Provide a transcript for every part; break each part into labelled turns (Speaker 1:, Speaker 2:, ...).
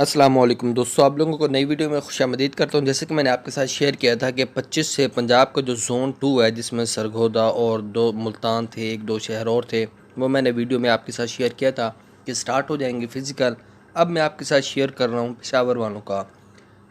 Speaker 1: अस्सलाम वालेकुम दोस्तों, आप लोगों को नई वीडियो में खुशामदीद करता हूं। जैसे कि मैंने आपके साथ शेयर किया था कि 25 से पंजाब का जो ज़ोन 2 है, जिसमें सरगोदा और 2 मुल्तान थे, 1-2 शहर और थे, वो मैंने वीडियो में आपके साथ शेयर किया था कि स्टार्ट हो जाएंगे फ़िज़िकल। अब मैं आपके साथ शेयर कर रहा हूँ पेशावर वालों का।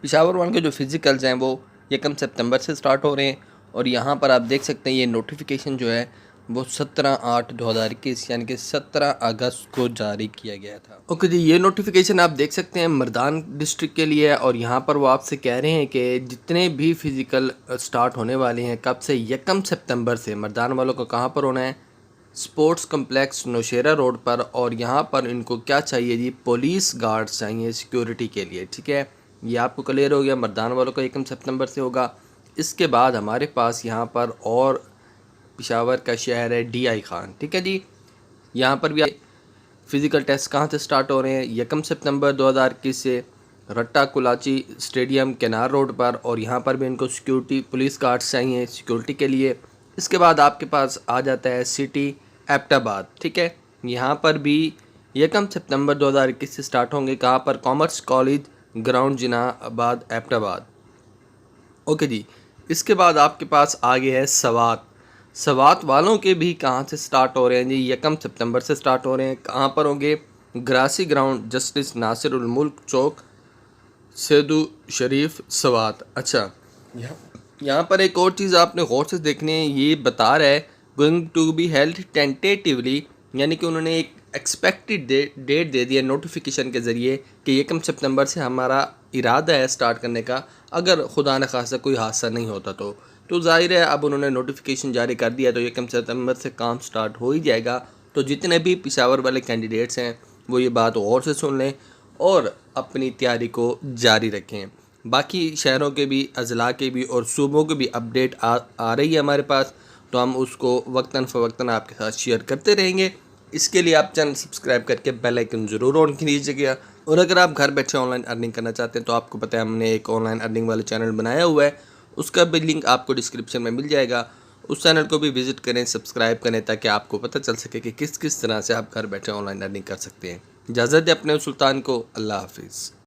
Speaker 1: पेशावर वालों के जो फ़िज़िकल्स हैं वो 1 सितंबर से स्टार्ट हो रहे हैं और यहाँ पर आप देख सकते हैं ये नोटिफिकेशन जो है वो 17/8/2021 यानी कि 17 अगस्त को जारी किया गया था। ओके जी, ये नोटिफिकेशन आप देख सकते हैं मर्दान डिस्ट्रिक्ट के लिए है और यहाँ पर वो आपसे कह रहे हैं कि जितने भी फ़िज़िकल स्टार्ट होने वाले हैं कब से 1 सितंबर से। मर्दान वालों को कहाँ पर होना है? स्पोर्ट्स कम्प्लेक्स नौशेरा रोड पर। और यहाँ पर इनको क्या चाहिए जी? पुलिस गार्ड्स चाहिए सिक्योरिटी के लिए। ठीक है, ये आपको क्लियर हो गया। मर्दान वालों का 1 सितंबर से होगा। इसके बाद हमारे पास यहाँ पर और पेशावर का शहर है DI खान। ठीक है जी, यहाँ पर भी फ़िज़िकल टेस्ट कहाँ से स्टार्ट हो रहे हैं? 1 सितंबर 2021 से रट्टा कुलाची स्टेडियम केनार रोड पर। और यहाँ पर भी इनको सिक्योरिटी पुलिस गार्ड्स चाहिए सिक्योरिटी के लिए। इसके बाद आपके पास आ जाता है सिटी एबटाबाद। ठीक है, यहाँ पर भी 1 सितंबर 2021 से स्टार्ट होंगे। कहाँ पर? Commerce college ground Jinnahabad Abbottabad. Okay ji, इसके बाद आपके पास आगे है सवात। सवात वालों के भी कहाँ से स्टार्ट हो रहे हैं जी? 1 सितंबर से स्टार्ट हो रहे हैं। कहाँ पर होंगे? ग्रासी ग्राउंड जस्टिस नासिरुल मुल्क चौक सैदू शरीफ सवात। अच्छा, यहाँ पर एक और चीज़ आपने गौर से देखनी है। ये बता रहा है going to be held tentatively, यानी कि उन्होंने एक एक्सपेक्टेड डेट दे दिया नोटिफिकेशन के ज़रिए कि 1 सितंबर से हमारा इरादा है स्टार्ट करने का, अगर खुदा न खासा कोई हादसा नहीं होता तो जाहिर है अब उन्होंने नोटिफिकेशन जारी कर दिया तो 1 सितंबर से काम स्टार्ट हो ही जाएगा। तो जितने भी पेशावर वाले कैंडिडेट्स हैं वो ये बात गौर से सुन लें और अपनी तैयारी को जारी रखें। बाकी शहरों के भी, अजला के भी और सूबों के भी अपडेट आ रही है हमारे पास, तो हम उसको वक्तन फ़वक्तन आपके साथ शेयर करते रहेंगे। इसके लिए आप चैनल सब्सक्राइब करके बेल आइकन ज़रूर ऑन कीजिएगा। और अगर आप घर बैठे ऑनलाइन अर्निंग करना चाहते हैं तो आपको पता है हमने एक ऑनलाइन अर्निंग वाला चैनल बनाया हुआ है, उसका भी लिंक आपको डिस्क्रिप्शन में मिल जाएगा। उस चैनल को भी विज़िट करें, सब्सक्राइब करें, ताकि आपको पता चल सके कि किस किस तरह से आप घर बैठे ऑनलाइन अर्निंग कर सकते हैं। इजाज़त दें अपने सुल्तान को। अल्लाह हाफिज़।